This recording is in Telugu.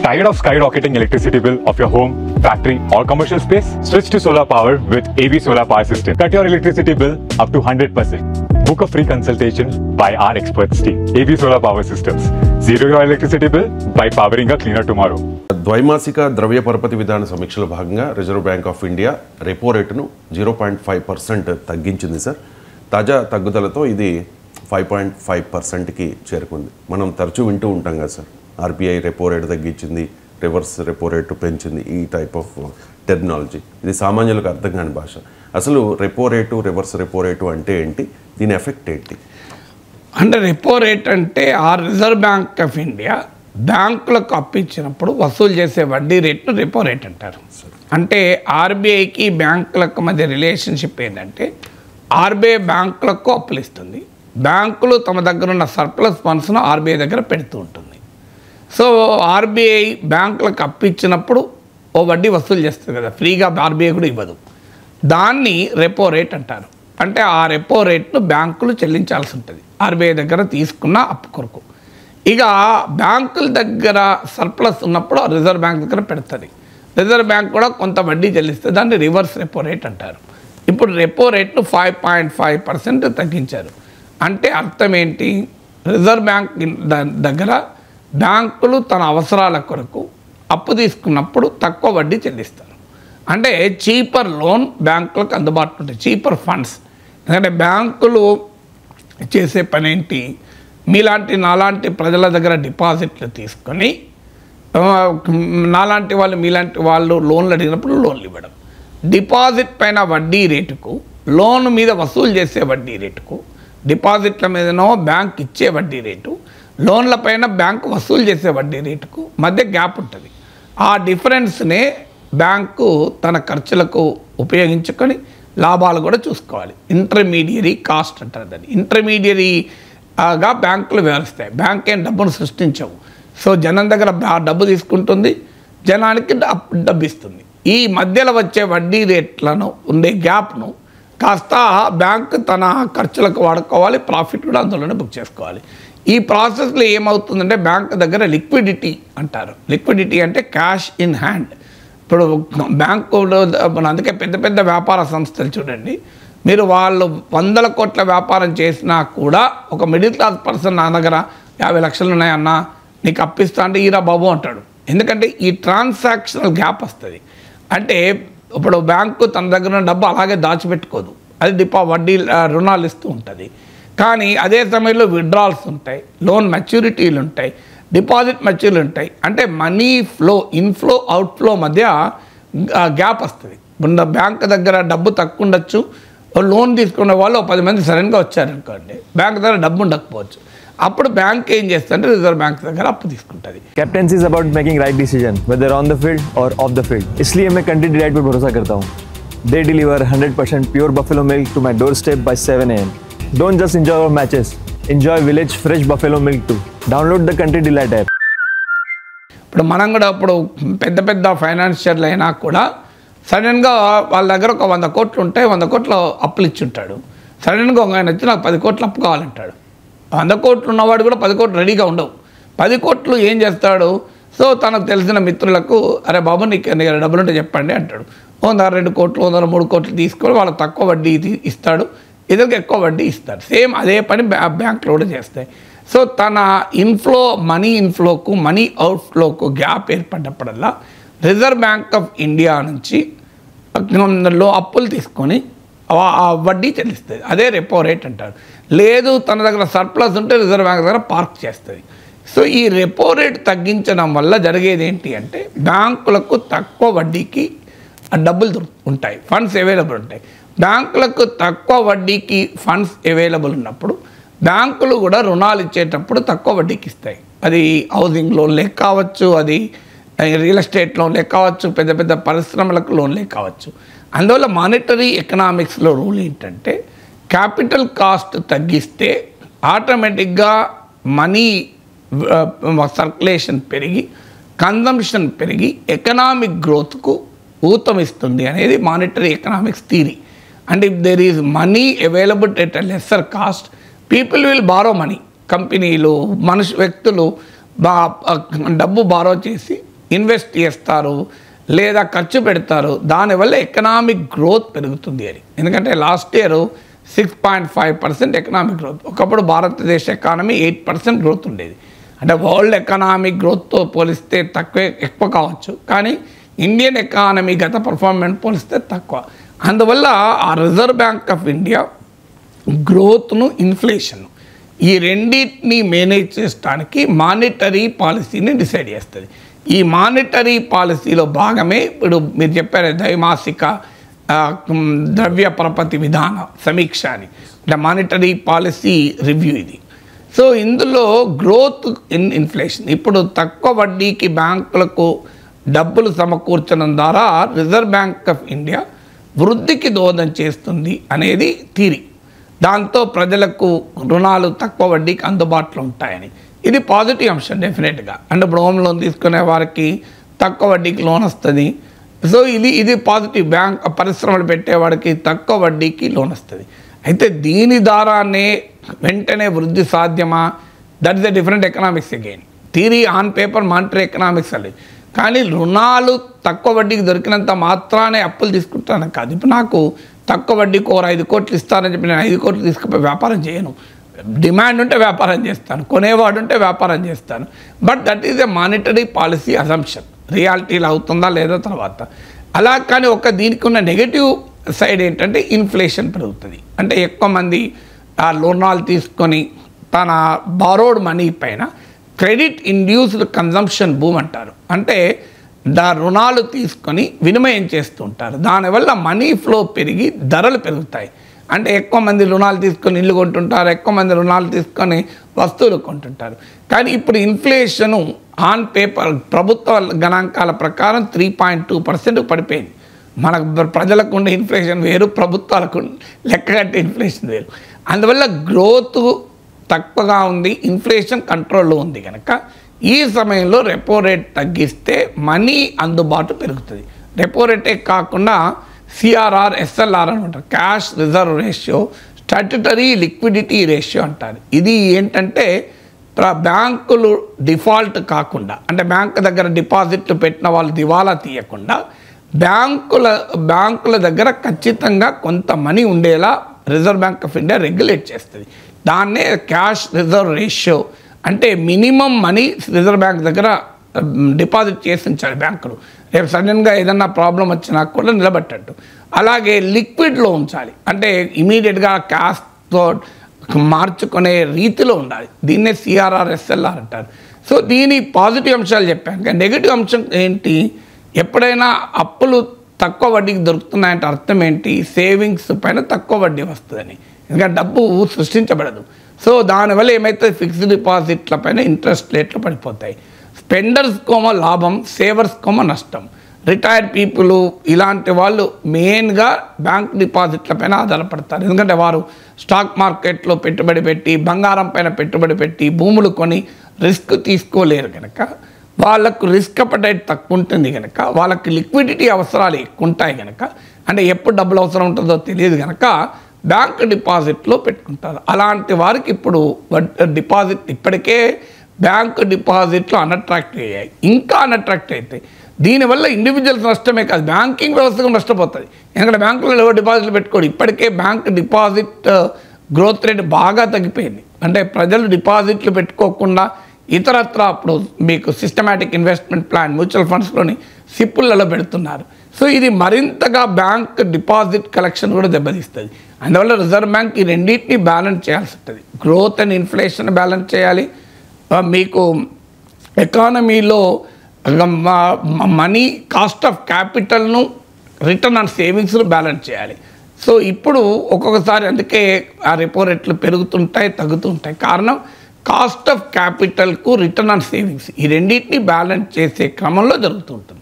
Tired of skyrocketing electricity bill of your home, factory or commercial space? Switch to solar power with AB Solar Power System. Cut your electricity bill up to 100%. Book a free consultation by our experts team. AB Solar Power Systems. Zero your electricity bill by powering a cleaner tomorrow. ద్వైమాసిక ద్రవ్య పరపతి విధాన సమీక్షలో భాగంగా reserve bank of India repo రేటును 0.5% తగ్గించింది సార్. తాజా తగ్గుదలతో ఇది 5.5%కి చేరుకుంది. మనం తరచూ వింటూ ఉంటాం కదా సార్, ఆర్బీఐ రెపో రేటు తగ్గించింది, రివర్స్ రెపో రేటు పెంచింది, ఈ టైప్ ఆఫ్ టెర్మినాలజీ. ఇది సామాన్యులకు అర్థం కాని భాష. అసలు repo rate, reverse repo rate అంటే ఏంటి, దీని ఎఫెక్ట్ ఏంటి? అంటే రెపో రేట్ అంటే రిజర్వ్ బ్యాంక్ ఆఫ్ ఇండియా బ్యాంకులకు అప్పించినప్పుడు వసూలు చేసే వడ్డీ రేట్ను రెపో రేట్ అంటారు. అంటే ఆర్బీఐకి బ్యాంకులకు మధ్య రిలేషన్షిప్ ఏంటంటే ఆర్బీఐ బ్యాంకులకు అప్పులు ఇస్తుంది, బ్యాంకులు తమ దగ్గర ఉన్న సర్ప్లస్ ఫండ్స్ను ఆర్బీఐ దగ్గర పెడుతూ ఉంటుంది. సో ఆర్బీఐ బ్యాంకులకు అప్పించినప్పుడు ఓ వడ్డీ వసూలు చేస్తుంది కదా, ఫ్రీగా ఆర్బీఐ కూడా ఇవ్వదు. దాన్ని రెపో రేట్ అంటారు. అంటే ఆ రెపో రేట్ను బ్యాంకులు చెల్లించాల్సి ఉంటుంది ఆర్బీఐ దగ్గర తీసుకున్న అప్పు కొరకు. ఇక బ్యాంకుల దగ్గర సర్ప్లస్ ఉన్నప్పుడు రిజర్వ్ బ్యాంక్ దగ్గర పెడుతుంది, రిజర్వ్ బ్యాంక్ కూడా కొంత వడ్డీ చెల్లిస్తుంది, దాన్ని రివర్స్ రెపో రేట్ అంటారు. ఇప్పుడు రెపో రేట్ను 5.5% తగ్గించారు. అంటే అర్థం ఏంటి, రిజర్వ్ బ్యాంక్ దగ్గర బ్యాంకులు తన అవసరాల కొరకు అప్పు తీసుకున్నప్పుడు తక్కువ వడ్డీ చెల్లిస్తారు. అంటే చీపర్ లోన్ బ్యాంకులకు అందుబాటులో ఉంటాయి, చీపర్ ఫండ్స్. ఎందుకంటే బ్యాంకులు చేసే పని ఏంటి, మీలాంటి నాలాంటి ప్రజల దగ్గర డిపాజిట్లు తీసుకొని నాలాంటి వాళ్ళు మీలాంటి వాళ్ళు లోన్లు అడిగినప్పుడు లోన్లు ఇవ్వడం, డిపాజిట్ పైన వడ్డీ రేటుకు, లోన్ మీద వసూలు చేసే వడ్డీ రేటుకు, డిపాజిట్ల మీదనో బ్యాంక్ ఇచ్చే వడ్డీ రేటు, లోన్ల పైన బ్యాంకు వసూలు చేసే వడ్డీ రేటుకు మధ్య గ్యాప్ ఉంటుంది. ఆ డిఫరెన్స్నే బ్యాంకు తన ఖర్చులకు ఉపయోగించుకొని లాభాలు కూడా చూసుకోవాలి. ఇంటర్మీడియరీ కాస్ట్ అంటారు దాన్ని. ఇంటర్మీడియరీగా బ్యాంకులు వ్యవహరిస్తాయి, బ్యాంక్ ఏం డబ్బును సృష్టించవు. సో జనం దగ్గర డబ్బు తీసుకుంటుంది, జనానికి డబ్బు ఇస్తుంది. ఈ మధ్యలో వచ్చే వడ్డీ రేట్లను ఉండే గ్యాప్ను కాస్త బ్యాంక్ తన ఖర్చులకు వాడుకోవాలి, ప్రాఫిట్ కూడా అందులోనే బుక్ చేసుకోవాలి. ఈ ప్రాసెస్లో ఏమవుతుందంటే బ్యాంక్ దగ్గర లిక్విడిటీ అంటారు. లిక్విడిటీ అంటే క్యాష్ ఇన్ హ్యాండ్. ఇప్పుడు బ్యాంకులో అందుకే పెద్ద పెద్ద వ్యాపార సంస్థలు చూడండి, మీరు వాళ్ళు 100 కోట్ల వ్యాపారం చేసినా కూడా ఒక మిడిల్ క్లాస్ పర్సన్ నా దగ్గర 50 లక్షలు ఉన్నాయన్నా నీకు అప్పిస్తా అంటే ఈరా బాబు అంటాడు. ఎందుకంటే ఈ ట్రాన్సాక్షనల్ గ్యాప్ వస్తుంది. అంటే ఇప్పుడు బ్యాంకు తన దగ్గర ఉన్న డబ్బు అలాగే దాచిపెట్టుకోదు, అది వడ్డీ రుణాలు ఇస్తూ ఉంటుంది. కానీ అదే సమయంలో విత్డ్రాల్స్ ఉంటాయి, లోన్ మెచ్యూరిటీలు ఉంటాయి, డిపాజిట్ మెచ్యూరిటీలు ఉంటాయి. అంటే మనీ ఫ్లో, ఇన్ఫ్లో అవుట్ఫ్లో మధ్య గ్యాప్ వస్తుంది. ఇప్పుడు బ్యాంక్ దగ్గర డబ్బు తక్కువ ఉండొచ్చు, లోన్ తీసుకునే వాళ్ళు 10 మంది సడన్గా వచ్చారనుకోండి, బ్యాంక్ దగ్గర డబ్బు ఉండకపోవచ్చు. అప్పుడు బ్యాంక్ ఏం చేస్తుంటే రిజర్వ్ బ్యాంక్ దగ్గర అప్పు తీసుకుంటుంది. Captaincy is about making right decision whether on the field और ऑफ द फील्ड. इसलिए मैं कंट्री डिलाइट पर भरोसा करता हूँ. They deliver 100% pure buffalo milk to my doorstep by 7 AM. Don't just enjoy our matches, enjoy village fresh buffalo milk too. Download the Country Delight app. ఇప్పుడు మనం కూడా ఇప్పుడు పెద్ద పెద్ద ఫైనాన్షియర్లు అయినా కూడా సడన్గా వాళ్ళ దగ్గర ఒక 100 కోట్లు ఉంటాయి, 100 కోట్ల అప్పులు ఇచ్చుంటాడు. సడన్గా ఒక ఆయన వచ్చి నాకు 10 కోట్ల అప్పు కావాలంటాడు. 100 కోట్లు ఉన్నవాడు కూడా 10 కోట్లు రెడీగా ఉండవు. 10 కోట్లు ఏం చేస్తాడు, సో తనకు తెలిసిన మిత్రులకు అరే బాబు నీకు డబ్బులుంటే చెప్పండి అంటాడు. 102 కోట్లు 103 కోట్లు తీసుకొని వాళ్ళకి తక్కువ వడ్డీ ఇస్తాడు, ఇద్దరికి ఎక్కువ వడ్డీ ఇస్తాడు. సేమ్ అదే పని బ్యాంకులు కూడా చేస్తాయి. సో తన ఇన్ఫ్లో, మనీ ఇన్ఫ్లోకు మనీ అవుట్ఫ్లోకు గ్యాప్ ఏర్పడ్డప్పుడల్లా రిజర్వ్ బ్యాంక్ ఆఫ్ ఇండియా నుంచి అప్పులు తీసుకొని వడ్డీ చెల్లిస్తుంది. అదే రెపో రేట్ అంటారు. లేదు తన దగ్గర సర్ప్లస్ ఉంటే రిజర్వ్ బ్యాంక్ దగ్గర పార్క్ చేస్తుంది. సో ఈ రెపో రేట్ తగ్గించడం వల్ల జరిగేది ఏంటి అంటే బ్యాంకులకు తక్కువ వడ్డీకి డబ్బులు ఉంటాయి, ఫండ్స్ అవైలబుల్ ఉంటాయి. బ్యాంకులకు తక్కువ వడ్డీకి ఫండ్స్ అవైలబుల్ ఉన్నప్పుడు బ్యాంకులు కూడా రుణాలు ఇచ్చేటప్పుడు తక్కువ వడ్డీకి ఇస్తాయి. అది హౌసింగ్ లోన్లే కావచ్చు, అది రియల్ ఎస్టేట్ లోన్లే కావచ్చు, పెద్ద పెద్ద పరిశ్రమలకు లోన్లే కావచ్చు. అందువల్ల మానిటరీ ఎకనామిక్స్లో రూల్ ఏంటంటే క్యాపిటల్ కాస్ట్ తగ్గిస్తే ఆటోమేటిక్గా మనీ సర్క్యులేషన్ పెరిగి, కన్జంప్షన్ పెరిగి ఎకనామిక్ గ్రోత్కు ఊతమిస్తుంది అనేది monetary economics theory. And if there is money available at a lesser cost, people will borrow money. కంపెనీలు, వ్యక్తులు డబ్బు బారో చేసి ఇన్వెస్ట్ చేస్తారు లేదా ఖర్చు పెడతారు, దానివల్ల ఎకనామిక్ గ్రోత్ పెరుగుతుంది అని. ఎందుకంటే లాస్ట్ ఇయర్ 6.5% ఎకనామిక్ గ్రోత్. ఒకప్పుడు భారతదేశ ఎకానమీ 8% గ్రోత్ ఉండేది. అంటే వరల్డ్ ఎకనామిక్ గ్రోత్తో పోలిస్తే ఎక్కువ కావచ్చు, కానీ ఇండియన్ ఎకానమీ గత పర్ఫార్మెన్స్ పోలిస్తే తక్కువ. అందువల్ల ఆ రిజర్వ్ బ్యాంక్ ఆఫ్ ఇండియా గ్రోత్ను, ఇన్ఫ్లేషన్ ఈ రెండింటిని మేనేజ్ చేయడానికి మానిటరీ పాలసీని డిసైడ్ చేస్తుంది. ఈ మానిటరీ పాలసీలో భాగమే ఇప్పుడు మీరు చెప్పారు ద్వైమాసిక ద్రవ్య పరపతి విధాన సమీక్ష అని, అంటే మానిటరీ పాలసీ రివ్యూ ఇది. సో ఇందులో గ్రోత్ ఇన్ఫ్లేషన్, ఇప్పుడు తక్కువ వడ్డీకి బ్యాంకులకు డబ్బులు సమకూర్చడం ద్వారా రిజర్వ్ బ్యాంక్ ఆఫ్ ఇండియా వృద్ధికి దోహదం చేస్తుంది అనేది థియరీ. దాంతో ప్రజలకు రుణాలు తక్కువ వడ్డీకి అందుబాటులో ఉంటాయని. ఇది పాజిటివ్ అంశం డెఫినెట్గా. అంటే ఇప్పుడు హోమ్ లోన్ తీసుకునే వారికి తక్కువ వడ్డీకి లోన్ వస్తుంది. సో ఇది పాజిటివ్. బ్యాంక్ పరిశ్రమలు పెట్టేవాడికి తక్కువ వడ్డీకి లోన్ వస్తుంది. అయితే దీని ద్వారానే వెంటనే వృద్ధి సాధ్యమా? That is a different economics again. Theory on paper monetary economics అది. కానీ రుణాలు తక్కువ వడ్డీకి దొరికినంత మాత్రానే అప్పులు తీసుకుంటాను కాదు. ఇప్పుడు నాకు తక్కువ వడ్డీకి 5 కోట్లు ఇస్తానని చెప్పి నేను 5 కోట్లు తీసుకుపోయి వ్యాపారం చేయను. డిమాండ్ ఉంటే వ్యాపారం చేస్తాను, కొనేవాడు ఉంటే వ్యాపారం చేస్తాను. But that is a monetary policy assumption. రియాలిటీలో అవుతుందా లేదా తర్వాత. అలా కానీ దీనికి ఉన్న నెగటివ్ సైడ్ ఏంటంటే ఇన్ఫ్లేషన్ పెరుగుతుంది. అంటే ఎక్కువ మంది ఆ రుణాలు తీసుకొని తన బారోడ్ మనీ పైన క్రెడిట్ ఇండ్యూస్డ్ కన్జంప్షన్ బూమ్ అంటారు. అంటే రుణాలు తీసుకొని వినిమయం చేస్తుంటారు. దానివల్ల మనీ ఫ్లో పెరిగి ధరలు పెరుగుతాయి. అంటే ఎక్కువ మంది రుణాలు తీసుకొని ఇల్లు కొంటుంటారు, ఎక్కువ మంది రుణాలు తీసుకొని వస్తువులు కొంటుంటారు. కానీ ఇప్పుడు ఇన్ఫ్లేషను ఆన్ పేపర్ ప్రభుత్వ గణాంకాల ప్రకారం 3.2% పడిపోయింది. మన ప్రజలకు ఉండే ఇన్ఫ్లేషన్ వేరు, ప్రభుత్వాలకు లెక్కగట్టే ఇన్ఫ్లేషన్ వేరు. అందువల్ల గ్రోత్ తక్కువగా ఉంది, ఇన్ఫ్లేషన్ కంట్రోల్లో ఉంది. కనుక ఈ సమయంలో రెపో రేట్ తగ్గిస్తే మనీ అందుబాటు పెరుగుతుంది. రెపో రేటే కాకుండా సిఆర్ఆర్, ఎస్ఎల్ఆర్ అని ఉంటారు, cash reserve ratio, statutory liquidity ratio అంటారు. ఇది ఏంటంటే బ్యాంకులు డిఫాల్ట్ కాకుండా, అంటే బ్యాంకు దగ్గర డిపాజిట్లు పెట్టిన వాళ్ళు దివాలా తీయకుండా బ్యాంకుల దగ్గర ఖచ్చితంగా కొంత మనీ ఉండేలా reserve bank of India regulate చేస్తుంది. దాన్నే క్యాష్ రిజర్వ్ రేషియో. అంటే మినిమం మనీ రిజర్వ్ బ్యాంక్ దగ్గర డిపాజిట్ చేసి ఉంచాలి బ్యాంకులు, రేపు సడన్గా ఏదన్నా ప్రాబ్లం వచ్చినా కూడా నిలబెట్టట్టు. అలాగే లిక్విడ్లో ఉంచాలి, అంటే ఇమీడియట్గా క్యాష్తో మార్చుకునే రీతిలో ఉండాలి. దీన్నే సిఆర్ఆర్, ఎస్ఎల్ఆర్ అంటారు. సో దీని పాజిటివ్ అంశాలు చెప్పాను. నెగిటివ్ అంశం ఏంటి? ఎప్పుడైనా అప్పులు తక్కువ వడ్డీకి దొరుకుతున్నాయంటే అర్థం ఏంటి? సేవింగ్స్ పైన తక్కువ వడ్డీ వస్తుందని. ఎందుకంటే డబ్బు సృష్టించబడదు. సో దానివల్ల ఏమైతే ఫిక్స్డ్ డిపాజిట్ల పైన ఇంట్రెస్ట్ రేట్లు పడిపోతాయి. స్పెండర్స్ కోమో లాభం, సేవర్స్ కోమో నష్టం. రిటైర్డ్ పీపుల్ ఇలాంటి వాళ్ళు మెయిన్గా బ్యాంక్ డిపాజిట్ల పైన ఆధారపడతారు. ఎందుకంటే వారు స్టాక్ మార్కెట్లో పెట్టుబడి పెట్టి, బంగారం పైన పెట్టుబడి పెట్టి, భూములు కొని రిస్క్ తీసుకోలేరు కనుక, వాళ్ళకు రిస్క్ అపటైట్ తక్కువ ఉంటుంది కనుక, వాళ్ళకి లిక్విడిటీ అవసరాలు ఎక్కువ ఉంటాయి కనుక, అంటే ఎప్పుడు డబ్బులు అవసరం ఉంటుందో తెలియదు కనుక బ్యాంక్ డిపాజిట్లో పెట్టుకుంటారు. అలాంటి వారికి ఇప్పుడు డిపాజిట్ ఇప్పటికే బ్యాంక్ డిపాజిట్లు అన్అట్రాక్టివ్ అయ్యాయి, ఇంకా అన్అట్రాక్టివ్ అవుతాయి. దీనివల్ల ఇండివిజువల్స్ నష్టమే కాదు, బ్యాంకింగ్ వ్యవస్థ నష్టపోతుంది. ఎందుకంటే బ్యాంకులలో ఎవరు డిపాజిట్లు పెట్టుకోడు. ఇప్పటికే బ్యాంక్ డిపాజిట్ గ్రోత్ రేట్ బాగా తగ్గిపోయింది. అంటే ప్రజలు డిపాజిట్లు పెట్టుకోకుండా ఇతరత్ర అప్పుడు మీకు సిస్టమాటిక్ ఇన్వెస్ట్మెంట్ ప్లాన్, మ్యూచువల్ ఫండ్స్లోని సిప్పులలో పెడుతున్నారు. సో ఇది మరింతగా బ్యాంక్ డిపాజిట్ కలెక్షన్ కూడా దెబ్బతీస్తుంది. అందువల్ల రిజర్వ్ బ్యాంక్ ఈ రెండింటిని బ్యాలెన్స్ చేయాల్సి ఉంటుంది. గ్రోత్ అండ్ ఇన్ఫ్లేషన్ బ్యాలెన్స్ చేయాలి, మీకు ఎకానమీలో మనీ కాస్ట్ ఆఫ్ క్యాపిటల్ను, రిటర్న్ ఆన్ సేవింగ్స్ను బ్యాలెన్స్ చేయాలి. సో ఇప్పుడు ఒక్కొక్కసారి అందుకే ఆ రెపో రేట్లు పెరుగుతుంటాయి, తగ్గుతుంటాయి. కారణం కాస్ట్ ఆఫ్ క్యాపిటల్కు రిటర్న్ ఆన్ సేవింగ్స్ ఈ రెండింటిని బ్యాలెన్స్ చేసే క్రమంలో జరుగుతూ ఉంటుంది.